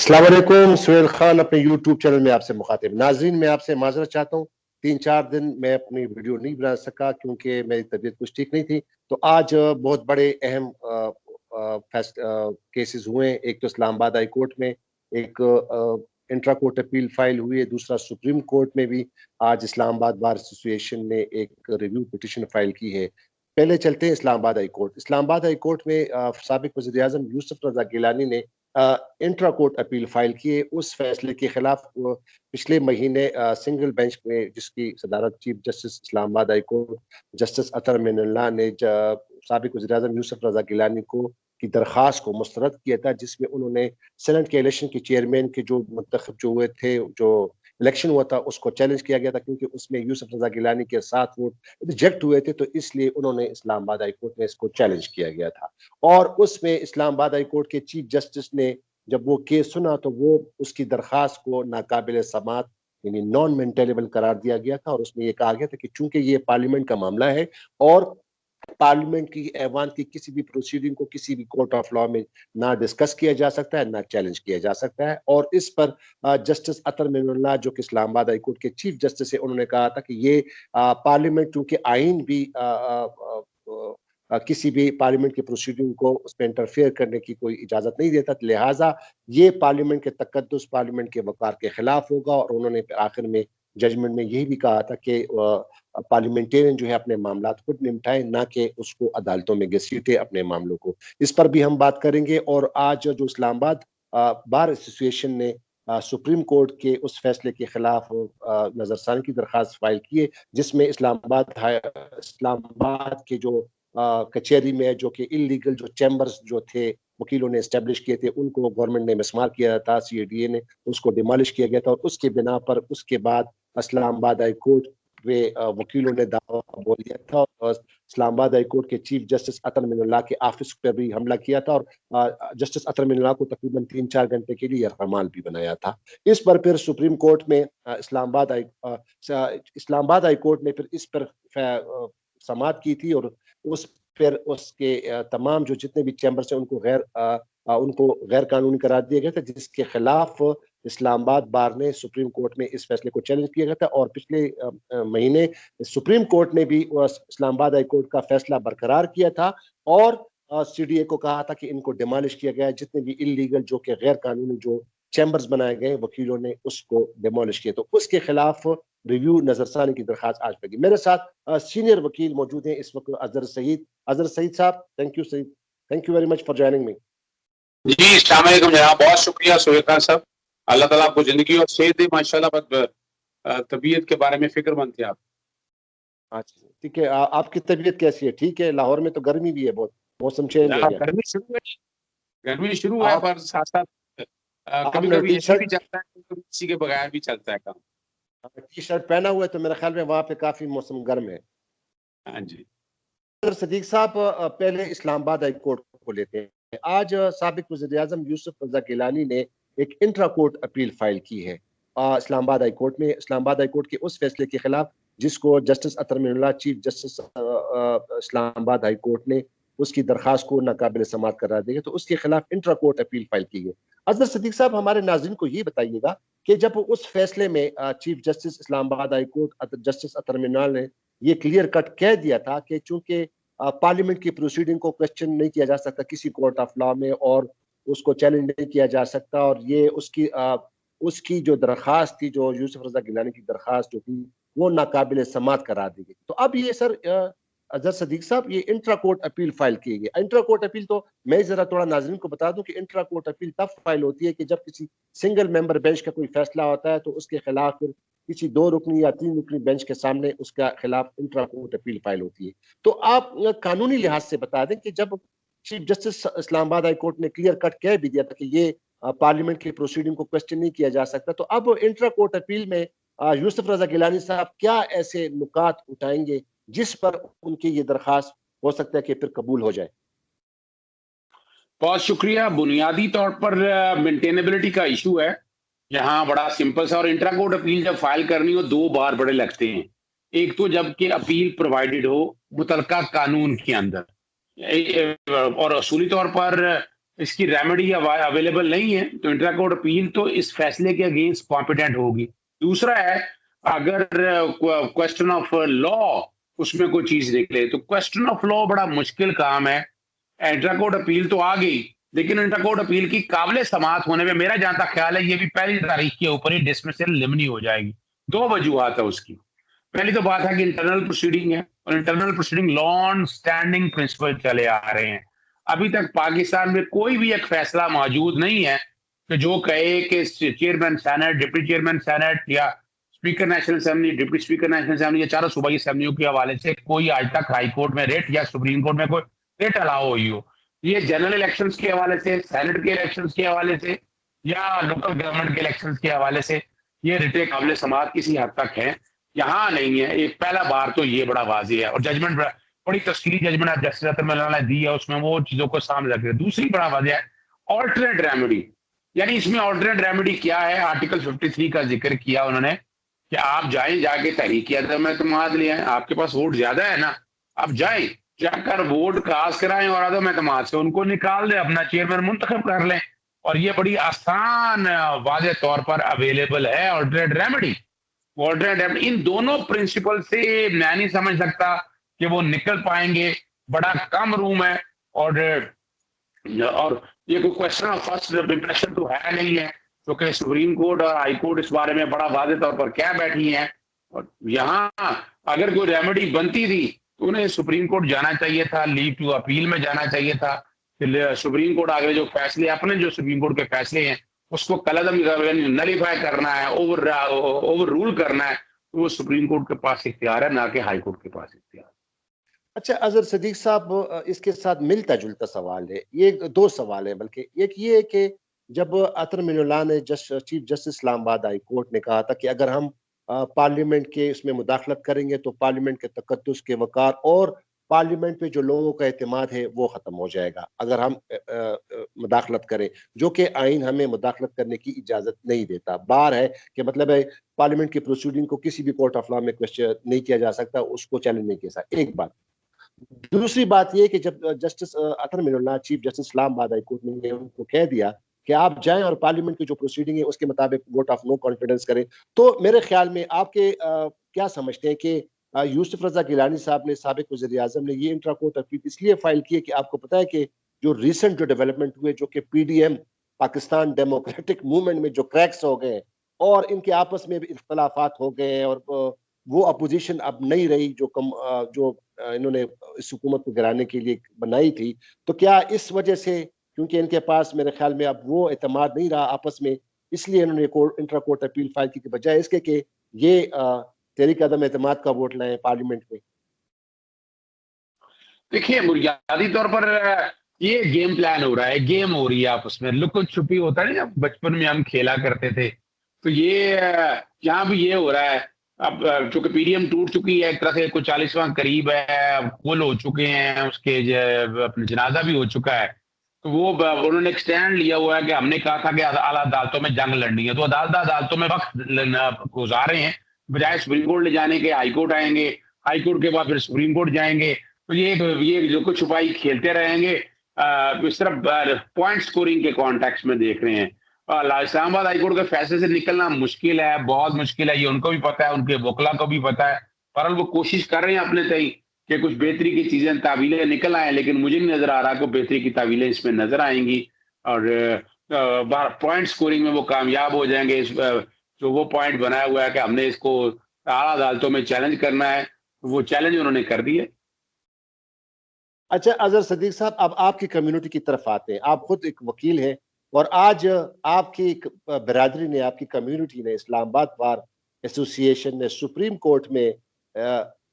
अस्सलाम वालेकुम। सुहेल खान अपने यूट्यूब चैनल में आपसे मुखातिब। नाज़रीन, मैं आपसे माजरत चाहता हूँ, 3-4 दिन मैं अपनी वीडियो नहीं बना सका क्योंकि मेरी तबीयत कुछ ठीक नहीं थी। तो आज बहुत बड़े अहम केसेस हुए हैं। एक तो इस्लामाबाद हाई कोर्ट में एक इंट्रा कोर्ट अपील फाइल हुई है, दूसरा सुप्रीम कोर्ट में भी आज इस्लामाबाद बार एसोसिएशन ने एक रिव्यू पिटिशन फाइल की है। पहले चलते हैं Islamabad high court. Islamabad high court में साबिक वज़ीर-ए-आज़म यूसुफ रज़ा गिलानी ने इंट्रा कोर्ट अपील फाइल किए। उस फैसले के खिलाफ पिछले महीने सिंगल बेंच में, जिसकी सदारत chief justice Islamabad high court justice Athar Minallah ने साबिक वज़ीर-ए-आज़म यूसुफ रज़ा गिलानी को की दरख्वास्त को मुस्तरद किया था, जिसमें उन्होंने सेनेट के इलेक्शन के चेयरमैन के जो मुंतखब जो हुए थे, जो इलेक्शन हुआ था, उसको चैलेंज किया गया था क्योंकि उसमें यूसुफ रज़ा गिलानी के 7 वोट रिजेक्ट हुए थे। तो इसलिए उन्होंने इस्लामाबाद हाई कोर्ट में इसको चैलेंज किया गया था। और उसमें इस्लामाबाद हाई कोर्ट के चीफ जस्टिस ने जब वो केस सुना तो वो उसकी दरख्वास्त को नाकाबिल समात यानी नॉन मेंटेनेबल करार दिया गया था। और उसमें ये कहा गया था कि चूंकि ये पार्लियामेंट का मामला है और पार्लियामेंट की ऐवान की किसी भी प्रोसीडिंग को किसी भी कोर्ट ऑफ लॉ में ना डिस्कस किया जा सकता है, ना चैलेंज किया जा सकता है। और इस पर जस्टिस अतर मिनुल्लाह, जो कि इस्लामाबाद हाई कोर्ट के चीफ जस्टिस है, उन्होंने कहा था कि ये पार्लियामेंट, क्योंकि आइन भी किसी भी पार्लियामेंट की प्रोसीडिंग को उसमें इंटरफेयर करने की कोई इजाजत नहीं देता, लिहाजा ये पार्लियामेंट के तकद्दुस, पार्लियामेंट के वकार के खिलाफ होगा। और उन्होंने आखिर में जजमेंट में यही भी कहा था कि पार्लियामेंटेरियन जो है अपने मामला खुद निपटाए, ना कि उसको अदालतों में घसीटे अपने मामलों को। इस पर भी हम बात करेंगे। और आज जो इस्लामाबाद बार एसोसिएशन ने सुप्रीम कोर्ट के उस फैसले के खिलाफ नजरसानी की दरखास्त फाइल की है, जिसमें इस्लामाबाद के जो कचहरी में जो कि इलीगल जो चैम्बर्स जो थे, वकीलों ने एस्टेब्लिश किए थे, उनको गवर्नमेंट ने मिसमार किया था, सीएडीए ने उसको डिमोलिश किया गया था। और उसके बिना पर उसके बाद इस्लामाबाद हाई कोर्ट पे वकीलों ने दावा बोल दिया था और इस्लामाबाद हाई कोर्ट के चीफ जस्टिस अतर मिनुल्लाह के ऑफिस पर भी हमला किया था। और जस्टिस अतर मिनुल्लाह को तकरीबन 3-4 घंटे के लिए यरगमाल भी बनाया था। इस पर फिर सुप्रीम कोर्ट में इस्लामाबाद हाई कोर्ट ने फिर इस पर समाअत की थी। और उस फिर उसके तमाम जो जितने भी चैम्बर्स हैं उनको गैर कानूनी करार दिया गया था, जिसके खिलाफ इस्लामाबाद बार ने सुप्रीम कोर्ट में इस फैसले को चैलेंज किया गया था। और पिछले महीने सुप्रीम कोर्ट ने भी इस्लामाबाद हाई कोर्ट का फैसला बरकरार किया था और सीडीए को कहा था कि इनको डिमोलिश किया गया है। जितने भी इलीगल जो कि गैर कानूनी जो चैम्बर्स बनाए गए, वकीलों ने उसको डिमोलिश किया। तो उसके खिलाफ रिव्यू नजरसानी की दरखास्त आज लगी। मेरे साथ सीनियर वकील मौजूद हैं इस वक्त, अजहर सईद। अजहर सईद साहब, thank you Saeed, thank you very much for joining me. जी, अस्सलाम वालेकुम जनाब, बहुत शुक्रिया सोहेल खान साहब। अल्लाह ताला आपको जिंदगी और सेहत दे माशाल्लाह। तबीयत के बारे में फिक्रमंद थे आप। अच्छा, ठीक है। आपकी तबीयत कैसी है? ठीक है? लाहौर में तो गर्मी भी है बहुत, मौसम चेंज हो गया। गर्मी शुरू है आप पर साथ साथ कभी आपने कभी टी एसी भी शर्ट चलता है, कभी एसी के बगैर भी चलता है काम। टी शर्ट पहना हुआ है तो मेरे ख्याल में वहां पे काफी मौसम गर्म है। हाँ जी। सदीक साहब, पहले इस्लामाबाद हाई कोर्ट को लेते हैं। आज साबिक वज़ीर-ए-आज़म यूसुफ रज़ा गिलानी ने एक इंट्रा कोर्ट अपील फाइल की है इस्लामाबाद हाई कोर्ट में। इस्लामाबाद हाई कोर्ट के उस फैसले के खिलाफ जिसको justice Athar Minallah, chief justice Islamabad high court ने उसकी दरखास्त को नाकाबिल समाअत करार दिया, तो उसके खिलाफ इंट्रा कोर्ट अपील फाइल की है। अजहर सदीक साहब, हमारे नाज़रीन को ये बताइएगा कि जब उस फैसले में chief justice Islamabad high court justice Athar Minallah ने ये क्लियर कट कह दिया था कि चूंकि पार्लियामेंट की प्रोसीडिंग को क्वेश्चन नहीं किया जा सकता किसी कोर्ट ऑफ लॉ में और उसको चैलेंज नहीं किया जा सकता, और ये उसकी जो दरखास्त थी, जो यूसुफ रजा गिलानी की दरखास्त जो थी, वो नाकाबिल समात करार दी गई। तो अब ये सर अजहर सदीक साहब, ये इंट्रा कोर्ट अपील फाइल की गई। इंट्रा कोर्ट अपील, तो मैं जरा थोड़ा नाज़रीन को बता दूं कि इंट्रा कोर्ट अपील तब फाइल होती है कि जब किसी सिंगल मेंबर बेंच का कोई फैसला होता है तो उसके खिलाफ फिर किसी 2 रुकनी या 3 रुकनी बेंच के सामने उसका खिलाफ इंट्रा कोर्ट अपील फाइल होती है। तो आप कानूनी लिहाज से बता दें कि जब chief justice Islamabad high court ने क्लियर कट कह भी दिया था कि ये पार्लियामेंट की प्रोसीडिंग को क्वेश्चन नहीं किया जा सकता, तो अब इंट्रा कोर्ट अपील में यूसुफ रजा गिलानी साहब क्या ऐसे नुकात उठाएंगे जिस पर उनकी ये दरखास्त हो सकता है कि फिर कबूल हो जाए? बहुत शुक्रिया। बुनियादी तौर पर मेंटेनेबिलिटी का इशू है, यहाँ बड़ा सिंपल सा। और इंट्रा कोर्ट अपील जब फाइल करनी हो 2 बार बड़े लगते हैं। एक तो जबकि अपील प्रोवाइडेड हो मुतलका कानून के अंदर, और असूली तौर पर इसकी रेमेडी अवेलेबल नहीं है, तो इंट्रा कोर्ट अपील तो इस फैसले के अगेंस्ट कॉम्पिटेंट होगी। दूसरा है, अगर क्वेश्चन ऑफ लॉ उसमें कोई चीज निकले, तो क्वेश्चन ऑफ लॉ बड़ा मुश्किल काम है। इंट्रा कोर्ट अपील तो आ गई, लेकिन इंट्रा कोर्ट अपील की काबिल समाअत होने में मेरा जहां तक ख्याल है, ये भी पहली तारीख के ऊपर ही डिसमिसल लिमनी हो जाएगी। दो वजूहत है उसकी। पहली तो बात है कि इंटरनल प्रोसीडिंग है, और internal proceeding long standing principle चले आ रहे हैं। अभी तक पाकिस्तान में कोई भी एक फैसला मौजूद नहीं है कि जो कहे कि chairman senate, deputy chairman senate या speaker national assembly, deputy speaker national assembly या चारों सूबाई असेंबलियों के हवाले से कोई आज तक हाई कोर्ट में रेट या सुप्रीम कोर्ट में कोई रेट अलाउ हुई हो। ये जनरल इलेक्शंस के हवाले से, सेनेट के इलेक्शंस के हवाले से या लोकल गवर्नमेंट के इलेक्शंस के हवाले से ये रिटे काबिल समाअत किसी हद तक है, यहाँ नहीं है। एक पहला बार तो ये बड़ा वाजी है, और जजमेंट बड़ी तस्कीरी जजमेंट जस्टिस अतर मौलाना ने दी है, उसमें वो चीजों को सामने रख रहे। दूसरी बड़ा वजह है ऑल्टरनेट रेमेडी, यानी इसमें ऑल्टरनेट रेमेडी क्या है? आर्टिकल 53 का जिक्र किया उन्होंने कि आप जाएं, जाके तहरीक अदम एतमाद ले आए, आपके पास वोट ज्यादा है ना, आप जाएं, जाकर वोट कास्ट कराएं और अदम एतमाद से उनको निकाल दें, अपना चेयरमैन मुंतखब कर लें। और ये बड़ी आसान वाज़ेह तौर पर अवेलेबल है ऑल्टरनेट रेमेडी। ऑल्टरनेट इन दोनों प्रिंसिपल से मैं नहीं समझ सकता कि वो निकल पाएंगे। बड़ा कम रूम है, और ये कोई क्वेश्चन ऑफ फर्स्ट इंप्रेशन तो है नहीं है, क्योंकि सुप्रीम कोर्ट और हाई कोर्ट इस बारे में बड़ा वाज़ेह तौर पर क्या बैठी हैं। और यहाँ अगर कोई रेमेडी बनती थी तो उन्हें सुप्रीम कोर्ट जाना चाहिए था, लीव टू अपील में जाना चाहिए था कि सुप्रीम कोर्ट आगे जो फैसले, अपने जो सुप्रीम कोर्ट के फैसले हैं उसको कलअदम नलीफाई करना है, ओवर रूल करना है, तो वो सुप्रीम कोर्ट के पास इख्तियार है, ना कि हाई कोर्ट के पास इख्तियार। अच्छा अजहर सदीक साहब, इसके साथ मिलता जुलता सवाल है, ये दो सवाल है बल्कि। एक ये है कि जब अतर मिनुल्लाह ने chief justice Islamabad high court ने कहा था कि अगर हम पार्लियामेंट के इसमें मुदाखलत करेंगे तो पार्लियामेंट के तकद्दुस के वकार और पार्लियामेंट पे जो लोगों का एतमाद है वो खत्म हो जाएगा अगर हम मुदाखलत करें, जो कि आइन हमें मुदाखलत करने की इजाजत नहीं देता। बार है कि मतलब है पार्लियामेंट की प्रोसीडिंग को किसी भी कोर्ट ऑफ लॉ में क्वेश्चन नहीं किया जा सकता, उसको चैलेंज नहीं किया जा सकता। एक बात। दूसरी बात ये कि जब justice Athar Minallah chief justice Islamabad high court ने उनको कह दिया कि आप जाएं और पार्लियामेंट की जो प्रोसीडिंग है उसके मुताबिक वोट ऑफ नो कॉन्फिडेंस करें, तो मेरे ख्याल में आपके क्या समझते हैं कि यूसुफ रजा गिलानी साहब ने, साबिक वज़ीर आज़म ने, ये इंट्रा कोर्ट अपील इसलिए फाइल की है कि आपको पता है कि जो रिसेंट जो डेवलपमेंट हुए, जो कि पीडीएम पाकिस्तान डेमोक्रेटिक मूवमेंट में जो क्रैक्स हो गए और इनके आपस में भी इख्तलाफात हो गए हैं, और वो अपोजिशन अब नहीं रही जो इन्होंने इस हुकूमत को गिराने के लिए बनाई थी, तो क्या इस वजह से, क्योंकि इनके पास मेरे ख्याल में अब वो एतमाद नहीं रहा आपस में, इसलिए इन्होंने इंट्रा कोर्ट अपील फाइल की बजाय इसके कि ये तहरीक अदम एतमाद का वोट लाएं पार्लियामेंट में? देखिए, बुनियादी तौर पर ये गेम प्लान हो रहा है, गेम हो रही है आपस में, लुक छुपी होता है ना, जब बचपन में हम खेला करते थे, तो ये यहाँ भी ये हो रहा है। अब चूंकि पीडीएम टूट चुकी है, एक तरह से कुछ 40वां करीब है, कुल हो चुके हैं, उसके अपने जनाजा भी हो चुका है, तो वो उन्होंने एक स्टैंड लिया हुआ है कि हमने कहा था कि आला अदालतों में जंग लड़नी है, तो अदालतों में वक्त गुजार रहे हैं, बजाय सुप्रीम कोर्ट ले जाने के हाई कोर्ट आएंगे, हाई कोर्ट के बाद फिर सुप्रीम कोर्ट जाएंगे। तो ये जो कुछ छुपाई खेलते रहेंगे। इस तरफ पॉइंट स्कोरिंग के कॉन्टेक्स्ट में देख रहे हैं। इस्लामाबाद हाईकोर्ट के फैसले से निकलना मुश्किल है, बहुत मुश्किल है, ये उनको भी पता है, उनके वकला को भी पता है। बहरहाल वो कोशिश कर रहे हैं अपने तय कि कुछ बेहतरी की चीजें, तावीलें निकल आए, लेकिन मुझे नहीं नजर आ रहा कि बेहतरी की तावीलें इसमें नजर आएंगी। और पॉइंट स्कोरिंग में वो कामयाब हो जाएंगे। जो वो पॉइंट बनाया हुआ है कि हमने इसको आला अदालतों में चैलेंज करना है, वो चैलेंज उन्होंने कर दिए। अच्छा अजहर सदीक साहब, अब आपकी कम्युनिटी की तरफ आते हैं। आप खुद एक वकील हैं और आज आपकी बिरादरी ने, आपकी कम्युनिटी ने, इस्लामाबाद बार एसोसिएशन ने सुप्रीम कोर्ट में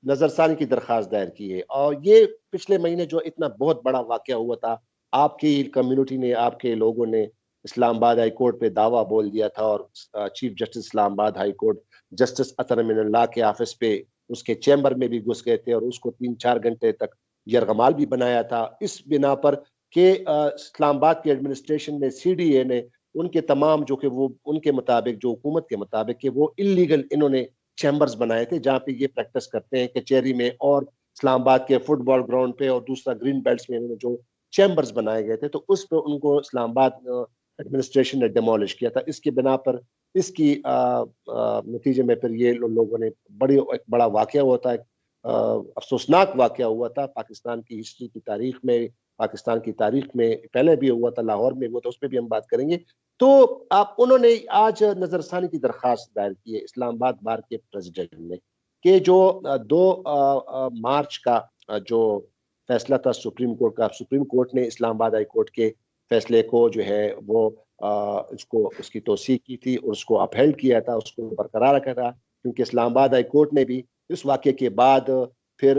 नजरसानी की दरखास्त दायर की है। और ये पिछले महीने जो इतना बहुत बड़ा वाकया हुआ था, आपकी कम्युनिटी ने, आपके लोगों ने इस्लामाबाद हाई कोर्ट पे दावा बोल दिया था और chief justice Islamabad high court justice Athar Minallah के ऑफिस पे, उसके चैम्बर में भी घुस गए थे और उसको 3-4 घंटे तक यरगमाल भी बनाया था, इस बिना पर कि इस्लामाबाद के एडमिनिस्ट्रेशन ने, सीडीए ने, उनके तमाम जो कि वो उनके मुताबिक, जो हुकूमत के मुताबिक कि वो इलीगल इन्होंने चैम्बर्स बनाए थे जहाँ पे ये प्रैक्टिस करते हैं, कचहरी में और इस्लामाबाद के फुटबॉल ग्राउंड पे और दूसरा ग्रीन बेल्ट्स में इन्होंने जो चैम्बर्स बनाए गए थे, तो उस पर उनको इस्लामाबाद एडमिनिस्ट्रेशन ने डिमोलिश किया था। इसकी बिना पर इसकी नतीजे में फिर ये लोगों ने एक बड़ा वाकया हुआ था, अफसोसनाक वाकया हुआ था पाकिस्तान की हिस्ट्री की तारीख में, पाकिस्तान की तारीख में पहले भी हुआ था, लाहौर में हुआ था, उस पर भी हम बात करेंगे। तो आप उन्होंने आज नजरसानी की दरखास्त दायर की है इस्लामाबाद बार के प्रेसिडेंट ने, कि जो 2 मार्च का जो फैसला था सुप्रीम कोर्ट का, सुप्रीम कोर्ट ने इस्लामाबाद हाई कोर्ट के फैसले को जो है वो इसको उसकी तौसीक की थी और उसको अपहेल्ड किया था, उसको बरकरार रखा था, क्योंकि इस्लामाबाद हाई कोर्ट ने भी इस वाक़े के बाद फिर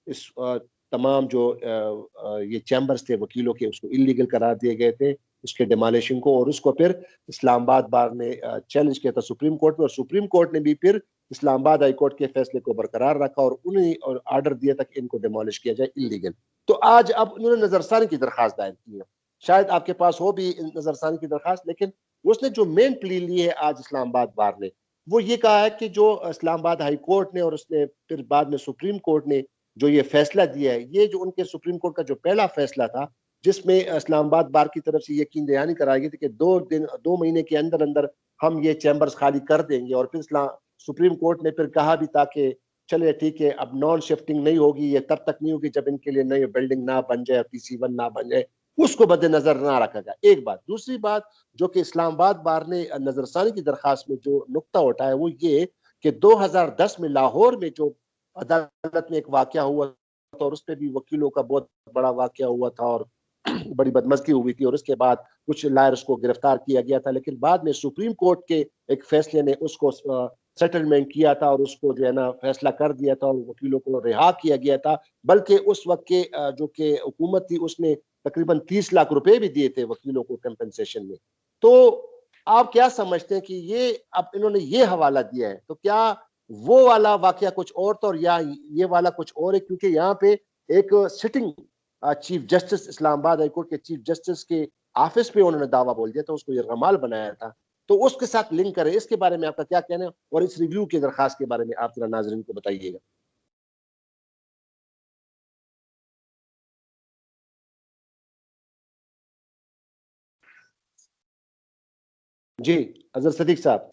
इस तमाम जो ये चैम्बर्स थे वकीलों के, उसको इलीगल करार दिए गए थे, उसके डिमोलिशन को, और उसको फिर इस्लामाबाद बार ने चैलेंज किया था सुप्रीम कोर्ट में, और सुप्रीम कोर्ट ने भी फिर इस्लामाबाद हाई कोर्ट के फैसले को बरकरार रखा और उन्हें और आर्डर दिया था कि इनको डिमोलिश किया जाए इलीगल। तो आज अब उन्होंने नजरसानी की दरखास्त दायर की है, शायद आपके पास हो भी नजरसानी की दरखास्त, लेकिन उसने जो मेन प्ली ली है आज इस्लामाबाद बार ने, वो ये कहा है कि जो इस्लामाबाद हाई कोर्ट ने और उसने फिर बाद में सुप्रीम कोर्ट ने जो ये फैसला दिया है, ये जो उनके सुप्रीम कोर्ट का जो पहला फैसला था, जिसमें इस्लामाबाद बार की तरफ से यकीन दहानी कराई गई थी कि 2 महीने के अंदर अंदर हम ये चैम्बर्स खाली कर देंगे, और फिर सुप्रीम कोर्ट ने फिर कहा भी था कि चलिए ठीक है, अब नॉन शिफ्टिंग नहीं होगी, ये तब तक नहीं होगी जब इनके लिए नई बिल्डिंग ना बन जाए, PC1 ना बन जाए, उसको मद्देनजर ना रखा जाए। एक बात। दूसरी बात जो कि इस्लामाबाद बार ने नजरसानी की दरखास्त में जो नुक्ता उठाया वो ये कि 2010 में लाहौर में जो अदालत में एक वाकया हुआ था, और उस पर भी वकीलों का बहुत बड़ा वाकया हुआ था और बड़ी बदमज़गी हुई थी, और उसके बाद कुछ लायर्स को गिरफ्तार किया गया था, लेकिन बाद में सुप्रीम कोर्ट के एक फैसले ने उसको सेटलमेंट किया था और उसको जो है ना फैसला कर दिया था और वकीलों को रिहा किया गया था। बल्कि उस वक्त के जो कि हुकूमत थी उसने तकरीबन 30 लाख रुपए भी दिए थे वकीलों को कंपनसेशन में। तो आप क्या समझते हैं कि ये अब इन्होंने ये हवाला दिया है, तो क्या वो वाला वाकया कुछ और था और या ये वाला कुछ और है? क्योंकि यहाँ पे एक sitting chief justice Islamabad high court के चीफ जस्टिस के ऑफिस पे उन्होंने दावा बोल दिया था, उसको ये रमाल बनाया था, तो उसके साथ लिंक करें, इसके बारे में आपका क्या कहना है और इस रिव्यू की दरखास्त के बारे में आप जरा नाजरीन को बताइएगा। जी अजहर सदीक साहब।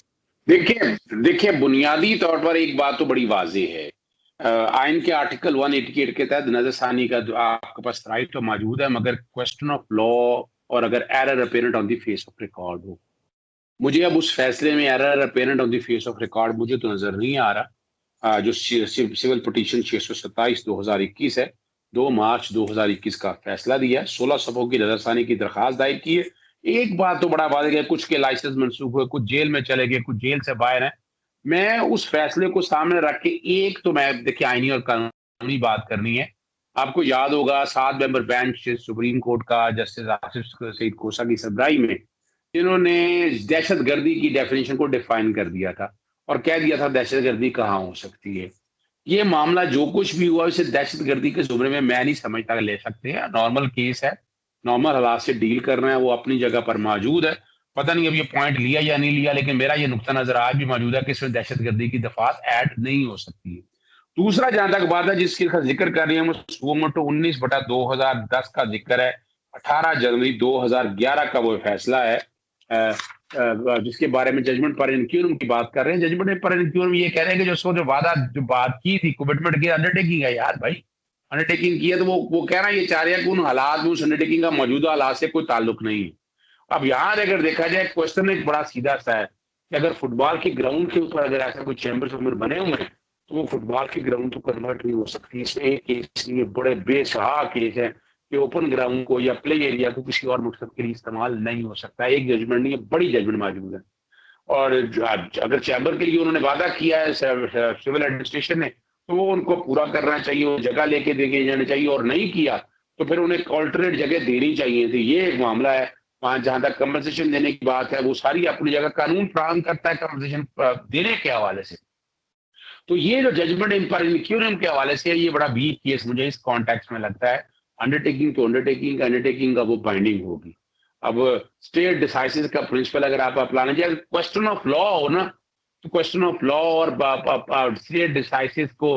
देखिए देखिए बुनियादी तौर पर एक बात तो बड़ी वाज़ेह है। आइन के आर्टिकल 188 के तहत नज़रसानी का जो आपके पास राइट तो मौजूद है, मगर क्वेश्चन ऑफ लॉ और अगर error apparent on the face of record हो, मुझे अब उस फैसले में error apparent on the face of record मुझे तो नजर नहीं आ रहा। जो सिविल पिटीशन 627 2021 है, 2 मार्च 2021 का फैसला दिया है, 16 सफ़ों की नजरसानी की दरखास्त दायर की है। एक बात तो बड़ा वाज़ेह है, कुछ के लाइसेंस मनसूख हुए, कुछ जेल में चले गए, कुछ जेल से बाहर हैं। मैं उस फैसले को सामने रख के एक तो मैं देखिए आईनी और कानूनी बात करनी है। आपको याद होगा 7 मेंबर बेंच सुप्रीम कोर्ट का जस्टिस आसिफ सईद कोसा की सरबराही में इन्होंने दहशतगर्दी की डेफिनेशन को डिफाइन कर दिया था और कह दिया था दहशतगर्दी कहाँ हो सकती है। ये मामला जो कुछ भी हुआ इसे दहशतगर्दी के जुमरे में मैं नहीं समझता ले सकते हैं। नॉर्मल केस है, नॉर्मल हालात से डील कर रहे हैं, वो अपनी जगह पर मौजूद है। पता नहीं अब ये पॉइंट लिया या नहीं लिया, लेकिन मेरा ये नुक्ता नजर आज भी मौजूद है कि इसमें दहशतगर्दी की दफात ऐड नहीं हो सकती है। दूसरा जहां तक बात है जिसका जिक्र कर रही है, वो मोटो 19/2010 का जिक्र है। 18 जनवरी 2011 का वो फैसला है जिसके बारे में जजमेंट पर इनक्यूरम की बात कर रहे हैं। जजमेंट पर इनक्यूरम ये कह रहे हैं कि जो वादा जो बात की थी, कमिटमेंट की अंडरटेकिंग है यार भाई, अंडरटेकिंग की है, तो वो कह रहा है, ये चाह रहे हैं कि उन हालात में उस अंडरटेकिंग का मौजूदा हालात से कोई ताल्लुक नहीं है। अब यहाँ अगर देखा जाए क्वेश्चन एक बड़ा सीधा सा है कि अगर फुटबॉल के ग्राउंड के ऊपर अगर ऐसा कोई चैम्बर बने हुए हैं तो वो फुटबॉल की ग्राउंड तो कन्वर्ट नहीं हो सकती। इसमें एक केस ये बड़े बेसहा केस है कि ओपन ग्राउंड को या प्ले एरिया को किसी और मकसद के लिए इस्तेमाल नहीं हो सकता। एक जजमेंट नहीं है, बड़ी जजमेंट मौजूद है। और अगर चैम्बर के लिए उन्होंने वादा किया है सिविल एडमिनिस्ट्रेशन ने, तो वो उनको पूरा करना चाहिए, वो जगह लेके देके जाना चाहिए, और नहीं किया तो फिर उन्हें ऑल्टरनेट जगह देनी चाहिए थी। ये एक मामला है। वहां जहां तक कंपनसेशन देने की बात है, वो सारी अपनी जगह कानून फराहम करता है कंपनसेशन देने के हवाले से। तो ये जो जजमेंट इन पर इनक्यूरम के हवाले से ये बड़ा वीक केस मुझे इस कॉन्टेक्स्ट में लगता है। अंडरटेकिंग तो अंडरटेकिंग का वो बाइंडिंग होगी। अब स्टेट डिसाइसिस का प्रिंसिपल अगर आप अप्लाई चाहिए, क्वेश्चन ऑफ लॉ हो ना, तो क्वेश्चन ऑफ लॉ और स्टेट डिसाइसिस को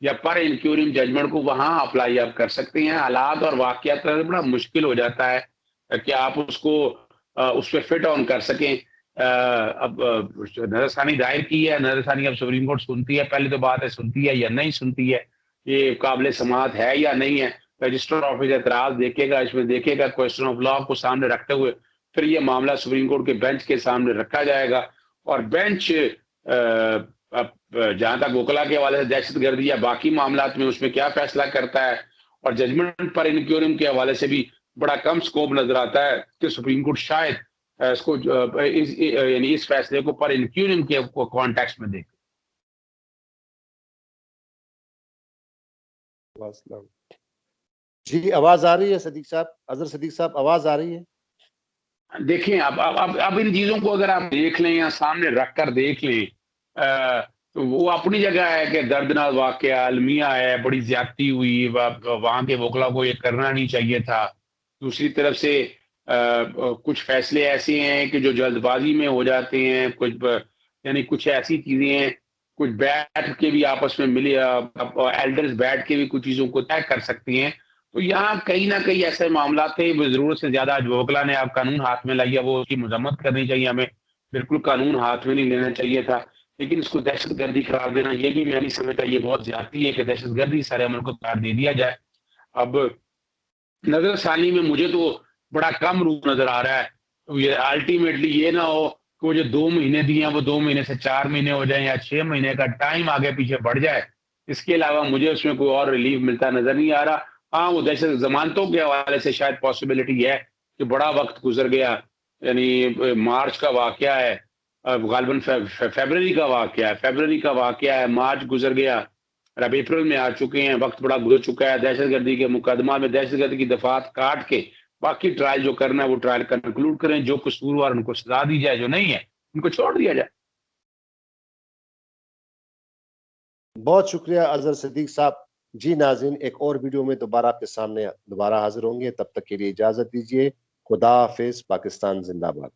या पर इंक्यूरियम जजमेंट को वहां अप्लाई आप कर सकते हैं। हालात और वाकयात बड़ा मुश्किल हो जाता है कि आप उसको उस पर फिट ऑन कर सकें। अब नजरसानी दायर की है, नजरसानी अब सुप्रीम कोर्ट सुनती है, पहले तो बात है सुनती है या नहीं सुनती है, ये काबिल समाअत है या नहीं है। रजिस्टर ऑफिस एतराज देखेगा, इसमें देखेगा, क्वेश्चन ऑफ लॉ को सामने रखते हुए फिर ये मामला सुप्रीम कोर्ट के बेंच के सामने रखा जाएगा और बेंच जहां तक वकला के हवाले से दहशतगर्दी या बाकी मामला में उसमें क्या फैसला करता है, और जजमेंट पर इनक्यूरियम के हवाले से भी बड़ा कम स्कोप नजर आता है कि सुप्रीम कोर्ट शायद इसको यानी इस फैसले को पर इनक्यूरियम के कॉन्टेक्स्ट में देखे। जी आवाज आ रही है सदीक साहब, अजहर सदीक साहब आवाज आ रही है? देखें अब इन चीजों को अगर आप देख लें या सामने रख कर देख लें, तो वो अपनी जगह है कि दर्दनाक वाकया अलमिया है, बड़ी ज्यादती हुई, वहां के वकला को ये करना नहीं चाहिए था। दूसरी तरफ से कुछ फैसले ऐसे हैं कि जो जल्दबाजी में हो जाते हैं, कुछ यानी कुछ ऐसी चीजें हैं, कुछ बैठ के भी आपस में मिले, एल्डर्स बैठ के भी कुछ चीजों को तय कर सकती हैं। तो यहाँ कहीं ना कहीं ऐसे मामला थे, जरूरत से ज्यादा वकला ने आप कानून हाथ में लिया, वो उसकी मजम्मत करनी चाहिए, हमें बिल्कुल कानून हाथ में नहीं लेना चाहिए था। लेकिन इसको दहशतगर्दी करार देना, ये भी मैं नहीं समझता, ये बहुत ज्यादती है कि दहशतगर्दी सारे अमल को करार दे दिया जाए। अब नजरसानी में मुझे तो बड़ा कम रूप नजर आ रहा है। तो ये अल्टीमेटली ये ना हो कि वो जो 2 महीने दिए हैं वो 2 महीने से 4 महीने हो जाए या 6 महीने का टाइम आगे पीछे बढ़ जाए। इसके अलावा मुझे उसमें कोई और रिलीफ मिलता नजर नहीं आ रहा। हाँ, वो दहशत जमानतों के हवाले से शायद पॉसिबिलिटी है कि बड़ा वक्त गुजर गया, यानी मार्च का वाकया है, गालबन फरवरी का वाकया है, फरवरी का वाकया है, मार्च गुजर गया, अब अप्रैल में आ चुके हैं, वक्त बड़ा गुजर चुका है। दहशतगर्दी के मुकदमा में दहशतगर्दी की दफात काट के बाकी ट्रायल जो करना है वो ट्रायल कंक्लूड करें, जो कसूरवार उनको सजा दी जाए, जो नहीं है उनको छोड़ दिया जाए। बहुत शुक्रिया अजहर सदीक साहब। जी नाज़रीन, एक और वीडियो में दोबारा आपके सामने दोबारा हाजिर होंगे, तब तक के लिए इजाजत दीजिए। खुदा हाफिज, पाकिस्तान जिंदाबाद।